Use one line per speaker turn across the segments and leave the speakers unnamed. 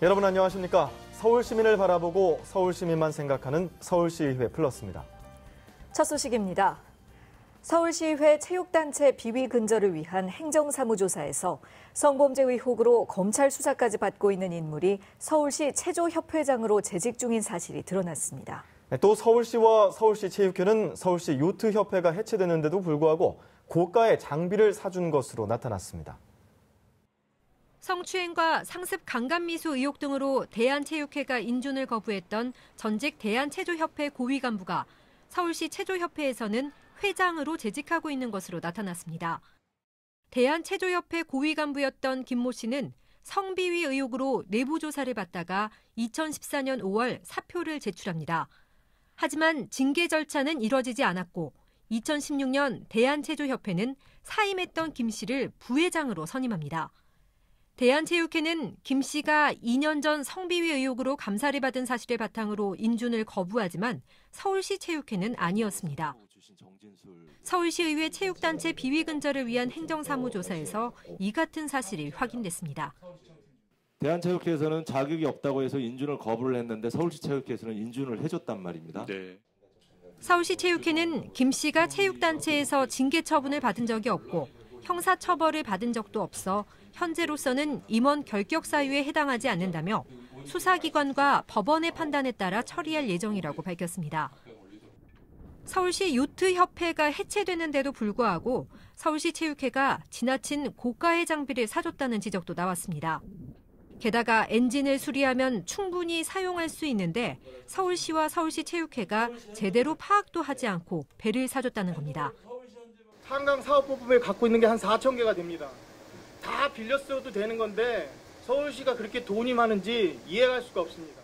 여러분 안녕하십니까? 서울 시민을 바라보고 서울 시민만 생각하는 서울시의회 플러스입니다.
첫 소식입니다. 서울시의회 체육단체 비위 근절을 위한 행정사무조사에서 성범죄 의혹으로 검찰 수사까지 받고 있는 인물이 서울시 체조협회장으로 재직 중인 사실이 드러났습니다.
또 서울시와 서울시 체육회는 서울시 요트협회가 해체되는데도 불구하고 고가의 장비를 사준 것으로 나타났습니다.
성추행과 상습 강간미수 의혹 등으로 대한체육회가 인준을 거부했던 전직 대한체조협회 고위 간부가 서울시 체조협회에서는 회장으로 재직하고 있는 것으로 나타났습니다. 대한체조협회 고위 간부였던 김모 씨는 성비위 의혹으로 내부 조사를 받다가 2014년 5월 사표를 제출합니다. 하지만 징계 절차는 이뤄지지 않았고 2016년 대한체조협회는 사임했던 김 씨를 부회장으로 선임합니다. 대한체육회는 김 씨가 2년 전 성비위 의혹으로 감사를 받은 사실을 바탕으로 인준을 거부하지만 서울시 체육회는 아니었습니다. 서울시의회 체육단체 비위 근절을 위한 행정사무조사에서 이 같은 사실이 확인됐습니다.
대한체육회에서는 자격이 없다고 해서 인준을 거부를 했는데 서울시 체육회에서는 인준을 해줬단 말입니다.
네.
서울시 체육회는 김 씨가 체육단체에서 징계 처분을 받은 적이 없고 형사처벌을 받은 적도 없어 현재로서는 임원 결격 사유에 해당하지 않는다며 수사기관과 법원의 판단에 따라 처리할 예정이라고 밝혔습니다. 서울시 요트협회가 해체되는데도 불구하고 서울시 체육회가 지나친 고가의 장비를 사줬다는 지적도 나왔습니다. 게다가 엔진을 수리하면 충분히 사용할 수 있는데 서울시와 서울시 체육회가 제대로 파악도 하지 않고 배를 사줬다는 겁니다.
한강 사업부품을 갖고 있는 게 한 4천 개가 됩니다. 다 빌려 써도 되는 건데 서울시가 그렇게 돈이 많은지 이해할 수가 없습니다.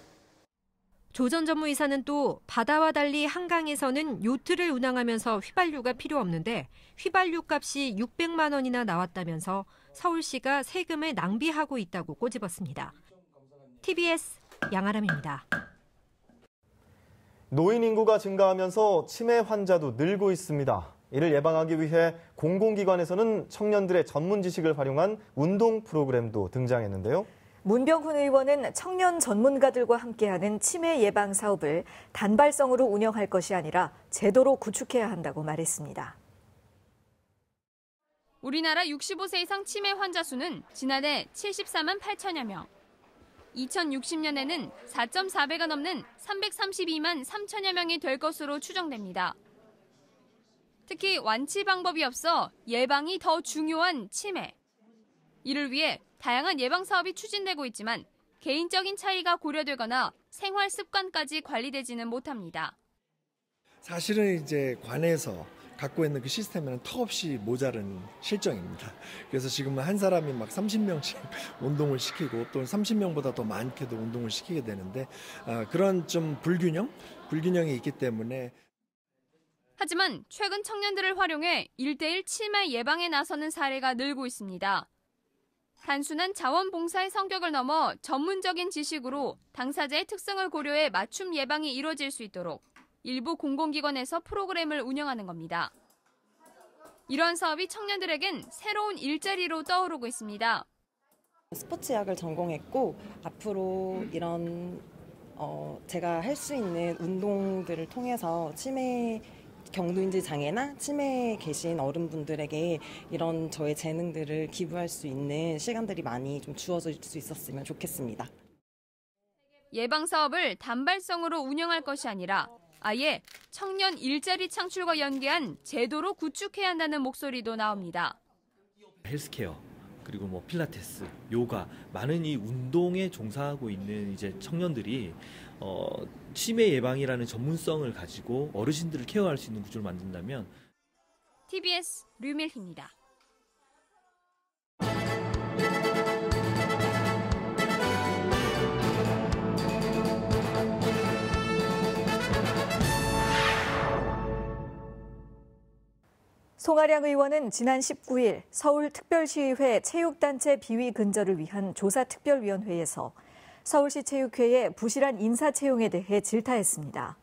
조 전 전무이사는 또 바다와 달리 한강에서는 요트를 운항하면서 휘발유가 필요 없는데 휘발유 값이 600만 원이나 나왔다면서 서울시가 세금을 낭비하고 있다고 꼬집었습니다. TBS 양아람입니다.
노인 인구가 증가하면서 치매 환자도 늘고 있습니다. 이를 예방하기 위해 공공기관에서는 청년들의 전문 지식을 활용한 운동 프로그램도 등장했는데요.
문병훈 의원은 청년 전문가들과 함께하는 치매 예방 사업을 단발성으로 운영할 것이 아니라 제도로 구축해야 한다고 말했습니다.
우리나라 65세 이상 치매 환자 수는 지난해 74만 8천여 명. 2060년에는 4.4배가 넘는 332만 3천여 명이 될 것으로 추정됩니다. 특히 완치 방법이 없어 예방이 더 중요한 치매. 이를 위해 다양한 예방 사업이 추진되고 있지만 개인적인 차이가 고려되거나 생활 습관까지 관리되지는 못합니다.
사실은 이제 관에서 갖고 있는 그 시스템에는 턱없이 모자른 실정입니다. 그래서 지금은 한 사람이 막 30명씩 운동을 시키고 또 30명보다 더 많게도 운동을 시키게 되는데 그런 좀 불균형이 있기 때문에.
하지만 최근 청년들을 활용해 1:1 치매 예방에 나서는 사례가 늘고 있습니다. 단순한 자원봉사의 성격을 넘어 전문적인 지식으로 당사자의 특성을 고려해 맞춤 예방이 이루어질 수 있도록 일부 공공기관에서 프로그램을 운영하는 겁니다. 이런 사업이 청년들에겐 새로운 일자리로 떠오르고 있습니다.
스포츠학을 전공했고 앞으로 이런 제가 할 수 있는 운동들을 통해서 치매 경도인지 장애나 치매에 계신 어른분들에게 이런 저의 재능들을 기부할 수 있는 시간들이 많이 좀 주어질 수 있었으면 좋겠습니다.
예방 사업을 단발성으로 운영할 것이 아니라 아예 청년 일자리 창출과 연계한 제도로 구축해야 한다는 목소리도 나옵니다.
헬스케어 그리고 뭐 필라테스, 요가 많은 이 운동에 종사하고 있는 이제 청년들이 치매 예방이라는 전문성을 가지고 어르신들을 케어할 수 있는 구조를 만든다면.
TBS 류밀희입니다.
송아량 의원은 지난 19일 서울특별시의회 체육단체 비위 근절을 위한 조사특별위원회에서 서울시 체육회의 부실한 인사 채용에 대해 질타했습니다.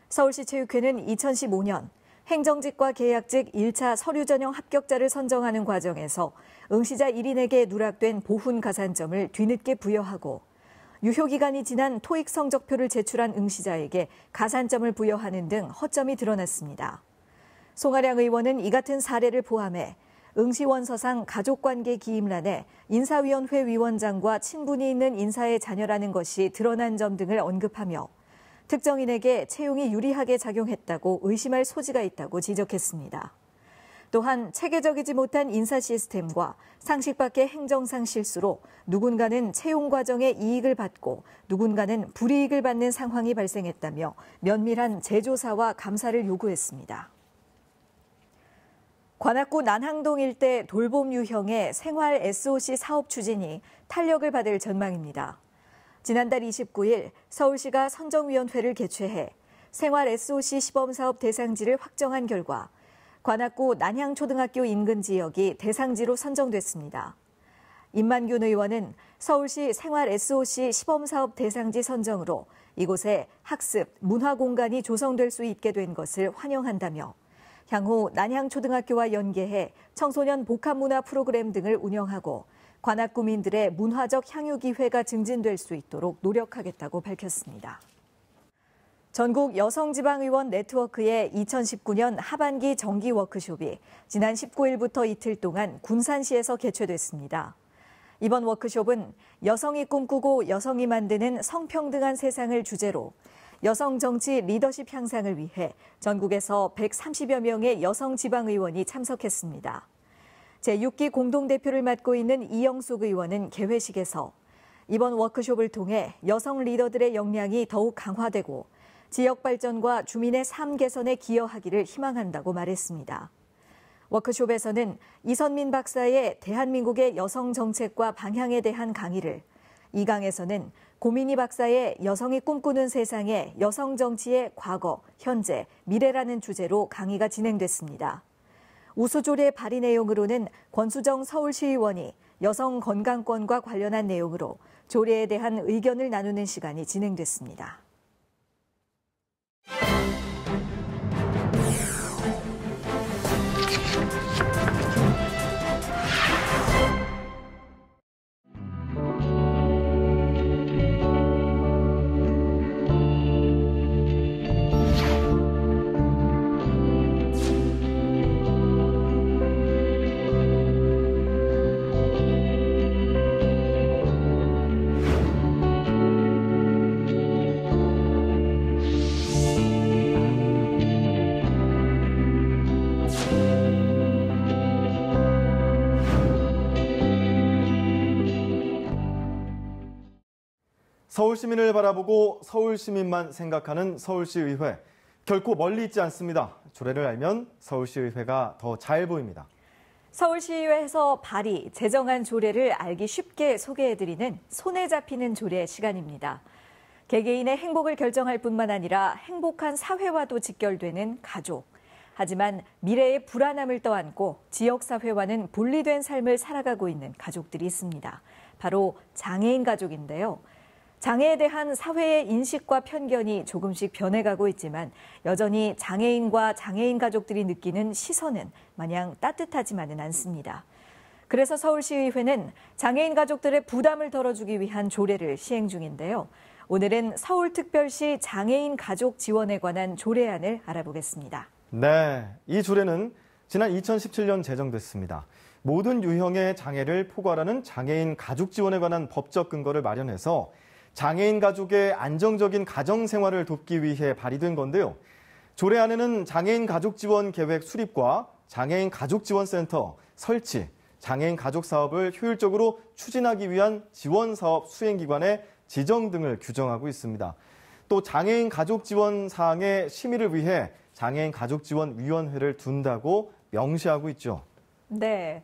서울시 체육회는 2015년 행정직과 계약직 1차 서류 전형 합격자를 선정하는 과정에서 응시자 1인에게 누락된 보훈 가산점을 뒤늦게 부여하고 유효기간이 지난 토익 성적표를 제출한 응시자에게 가산점을 부여하는 등 허점이 드러났습니다. 송하량 의원은 이 같은 사례를 포함해 응시원서상 가족관계 기입란에 인사위원회 위원장과 친분이 있는 인사의 자녀라는 것이 드러난 점 등을 언급하며 특정인에게 채용이 유리하게 작용했다고 의심할 소지가 있다고 지적했습니다. 또한 체계적이지 못한 인사 시스템과 상식 밖의 행정상 실수로 누군가는 채용 과정에 이익을 받고 누군가는 불이익을 받는 상황이 발생했다며 면밀한 재조사와 감사를 요구했습니다. 관악구 난항동 일대 돌봄 유형의 생활 SOC 사업 추진이 탄력을 받을 전망입니다. 지난달 29일 서울시가 선정위원회를 개최해 생활 SOC 시범사업 대상지를 확정한 결과 관악구 난향초등학교 인근 지역이 대상지로 선정됐습니다. 임만균 의원은 서울시 생활 SOC 시범사업 대상지 선정으로 이곳에 학습, 문화 공간이 조성될 수 있게 된 것을 환영한다며 향후 난향초등학교와 연계해 청소년 복합문화 프로그램 등을 운영하고 관악구민들의 문화적 향유 기회가 증진될 수 있도록 노력하겠다고 밝혔습니다. 전국 여성지방의원 네트워크의 2019년 하반기 정기 워크숍이 지난 19일부터 이틀 동안 군산시에서 개최됐습니다. 이번 워크숍은 여성이 꿈꾸고 여성이 만드는 성평등한 세상을 주제로 여성 정치 리더십 향상을 위해 전국에서 130여 명의 여성 지방의원이 참석했습니다. 제6기 공동대표를 맡고 있는 이영숙 의원은 개회식에서 이번 워크숍을 통해 여성 리더들의 역량이 더욱 강화되고 지역 발전과 주민의 삶 개선에 기여하기를 희망한다고 말했습니다. 워크숍에서는 이선민 박사의 대한민국의 여성 정책과 방향에 대한 강의를, 2강에서는 고민희 박사의 여성이 꿈꾸는 세상의 여성 정치의 과거, 현재, 미래라는 주제로 강의가 진행됐습니다. 우수조례 발의 내용으로는 권수정 서울시의원이 여성 건강권과 관련한 내용으로 조례에 대한 의견을 나누는 시간이 진행됐습니다.
서울 시민을 바라보고 서울 시민만 생각하는 서울시의회. 결코 멀리 있지 않습니다. 조례를 알면 서울시의회가 더 잘 보입니다.
서울시의회에서 발의, 제정한 조례를 알기 쉽게 소개해드리는 손에 잡히는 조례 시간입니다. 개개인의 행복을 결정할 뿐만 아니라 행복한 사회와도 직결되는 가족. 하지만 미래의 불안함을 떠안고 지역사회와는 분리된 삶을 살아가고 있는 가족들이 있습니다. 바로 장애인 가족인데요. 장애에 대한 사회의 인식과 편견이 조금씩 변해가고 있지만 여전히 장애인과 장애인 가족들이 느끼는 시선은 마냥 따뜻하지만은 않습니다. 그래서 서울시의회는 장애인 가족들의 부담을 덜어주기 위한 조례를 시행 중인데요. 오늘은 서울특별시 장애인 가족 지원에 관한 조례안을 알아보겠습니다.
네, 이 조례는 지난 2017년 제정됐습니다. 모든 유형의 장애를 포괄하는 장애인 가족 지원에 관한 법적 근거를 마련해서 장애인 가족의 안정적인 가정 생활을 돕기 위해 발의된 건데요. 조례안에는 장애인 가족 지원 계획 수립과 장애인 가족 지원센터 설치, 장애인 가족 사업을 효율적으로 추진하기 위한 지원 사업 수행 기관의 지정 등을 규정하고 있습니다. 또 장애인 가족 지원 사항의 심의를 위해 장애인 가족 지원 위원회를 둔다고 명시하고 있죠.
네.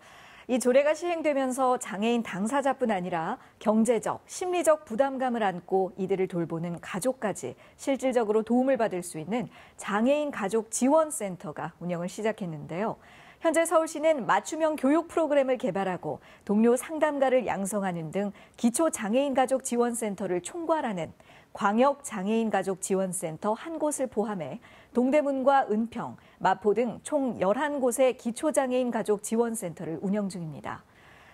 이 조례가 시행되면서 장애인 당사자뿐 아니라 경제적, 심리적 부담감을 안고 이들을 돌보는 가족까지 실질적으로 도움을 받을 수 있는 장애인 가족 지원센터가 운영을 시작했는데요. 현재 서울시는 맞춤형 교육 프로그램을 개발하고 동료 상담가를 양성하는 등 기초 장애인 가족 지원센터를 총괄하는 광역 장애인 가족 지원센터 한 곳을 포함해 동대문과 은평, 마포 등 총 11곳의 기초장애인 가족 지원센터를 운영 중입니다.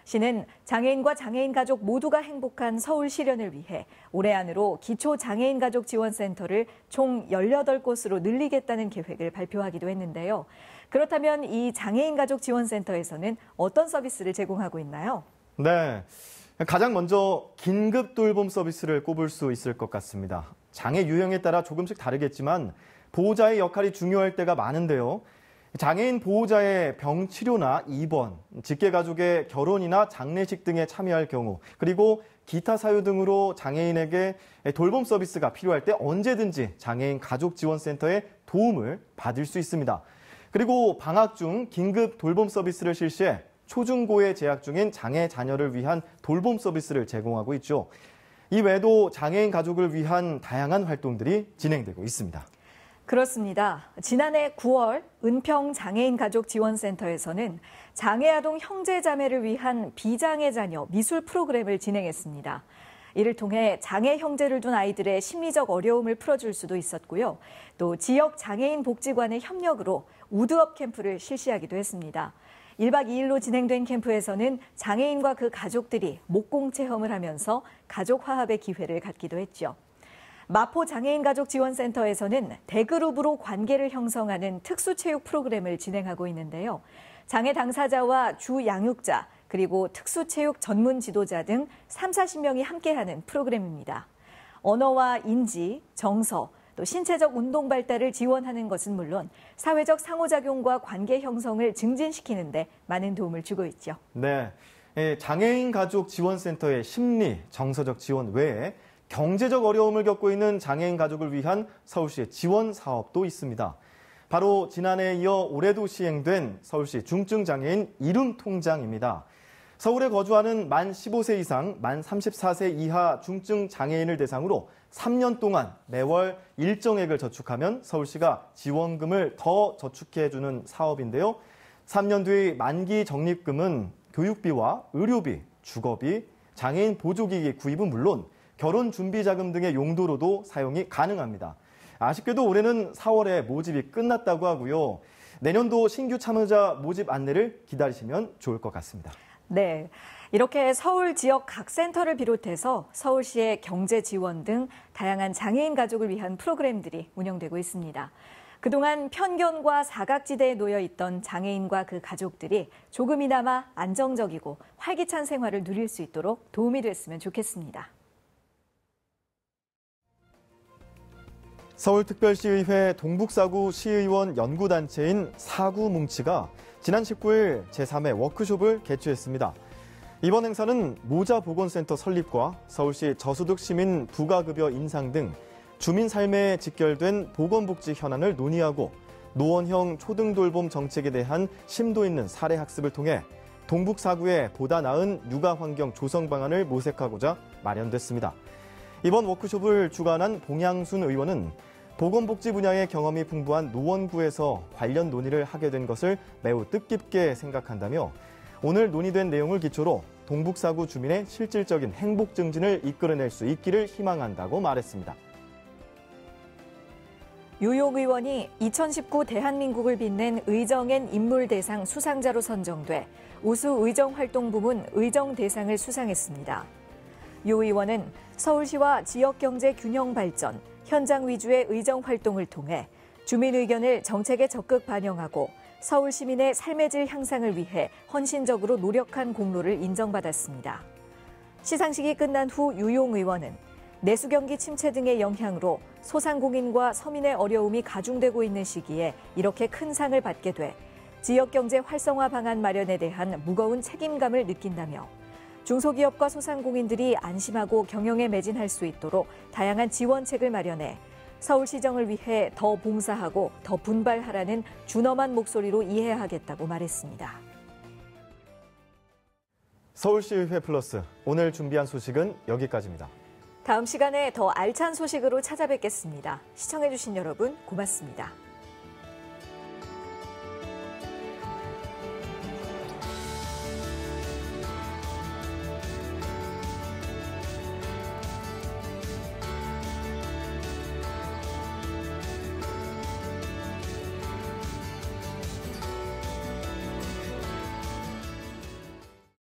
시는 장애인과 장애인 가족 모두가 행복한 서울 실현을 위해 올해 안으로 기초장애인 가족 지원센터를 총 18곳으로 늘리겠다는 계획을 발표하기도 했는데요. 그렇다면 이 장애인 가족 지원센터에서는 어떤 서비스를 제공하고 있나요?
네, 가장 먼저 긴급 돌봄 서비스를 꼽을 수 있을 것 같습니다. 장애 유형에 따라 조금씩 다르겠지만 보호자의 역할이 중요할 때가 많은데요. 장애인 보호자의 병 치료나 입원, 직계가족의 결혼이나 장례식 등에 참여할 경우, 그리고 기타 사유 등으로 장애인에게 돌봄 서비스가 필요할 때 언제든지 장애인 가족지원센터의 도움을 받을 수 있습니다. 그리고 방학 중 긴급 돌봄 서비스를 실시해 초중고에 재학 중인 장애 자녀를 위한 돌봄 서비스를 제공하고 있죠. 이 외에도 장애인 가족을 위한 다양한 활동들이 진행되고 있습니다.
그렇습니다. 지난해 9월 은평장애인가족지원센터에서는 장애아동 형제자매를 위한 비장애 자녀 미술 프로그램을 진행했습니다. 이를 통해 장애 형제를 둔 아이들의 심리적 어려움을 풀어줄 수도 있었고요. 또 지역 장애인 복지관의 협력으로 우드업 캠프를 실시하기도 했습니다. 1박 2일로 진행된 캠프에서는 장애인과 그 가족들이 목공 체험을 하면서 가족 화합의 기회를 갖기도 했죠. 마포장애인가족지원센터에서는 대그룹으로 관계를 형성하는 특수체육 프로그램을 진행하고 있는데요. 장애 당사자와 주 양육자, 그리고 특수체육 전문 지도자 등 30-40명이 함께하는 프로그램입니다. 언어와 인지, 정서, 또 신체적 운동 발달을 지원하는 것은 물론 사회적 상호작용과 관계 형성을 증진시키는 데 많은 도움을 주고 있죠.
네, 장애인 가족 지원센터의 심리, 정서적 지원 외에 경제적 어려움을 겪고 있는 장애인 가족을 위한 서울시의 지원 사업도 있습니다. 바로 지난해에 이어 올해도 시행된 서울시 중증장애인 이름통장입니다. 서울에 거주하는 만 15세 이상, 만 34세 이하 중증장애인을 대상으로 3년 동안 매월 일정액을 저축하면 서울시가 지원금을 더 저축해주는 사업인데요. 3년 뒤 만기 적립금은 교육비와 의료비, 주거비, 장애인 보조기기 구입은 물론 결혼 준비 자금 등의 용도로도 사용이 가능합니다. 아쉽게도 올해는 4월에 모집이 끝났다고 하고요. 내년도 신규 참여자 모집 안내를 기다리시면 좋을 것 같습니다.
네, 이렇게 서울 지역 각 센터를 비롯해서 서울시의 경제 지원 등 다양한 장애인 가족을 위한 프로그램들이 운영되고 있습니다. 그동안 편견과 사각지대에 놓여 있던 장애인과 그 가족들이 조금이나마 안정적이고 활기찬 생활을 누릴 수 있도록 도움이 됐으면 좋겠습니다.
서울특별시의회 동북사구 시의원 연구단체인 사구뭉치가 지난 19일 제3회 워크숍을 개최했습니다. 이번 행사는 모자보건센터 설립과 서울시 저소득 시민 부가급여 인상 등 주민 삶에 직결된 보건복지 현안을 논의하고 노원형 초등돌봄 정책에 대한 심도 있는 사례 학습을 통해 동북사구의 보다 나은 육아 환경 조성 방안을 모색하고자 마련됐습니다. 이번 워크숍을 주관한 봉양순 의원은 보건복지 분야의 경험이 풍부한 노원구에서 관련 논의를 하게 된 것을 매우 뜻깊게 생각한다며 오늘 논의된 내용을 기초로 동북사구 주민의 실질적인 행복 증진을 이끌어낼 수 있기를 희망한다고 말했습니다.
유용 의원이 2019 대한민국을 빛낸 의정엔 인물대상 수상자로 선정돼 우수 의정활동부문 의정대상을 수상했습니다. 유 의원은 서울시와 지역경제 균형 발전, 현장 위주의 의정활동을 통해 주민 의견을 정책에 적극 반영하고 서울 시민의 삶의 질 향상을 위해 헌신적으로 노력한 공로를 인정받았습니다. 시상식이 끝난 후 유용 의원은 내수 경기 침체 등의 영향으로 소상공인과 서민의 어려움이 가중되고 있는 시기에 이렇게 큰 상을 받게 돼 지역경제 활성화 방안 마련에 대한 무거운 책임감을 느낀다며 중소기업과 소상공인들이 안심하고 경영에 매진할 수 있도록 다양한 지원책을 마련해 서울시정을 위해 더 봉사하고 더 분발하라는 준엄한 목소리로 이해하겠다고 말했습니다.
서울시의회 플러스 오늘 준비한 소식은 여기까지입니다.
다음 시간에 더 알찬 소식으로 찾아뵙겠습니다. 시청해주신 여러분 고맙습니다.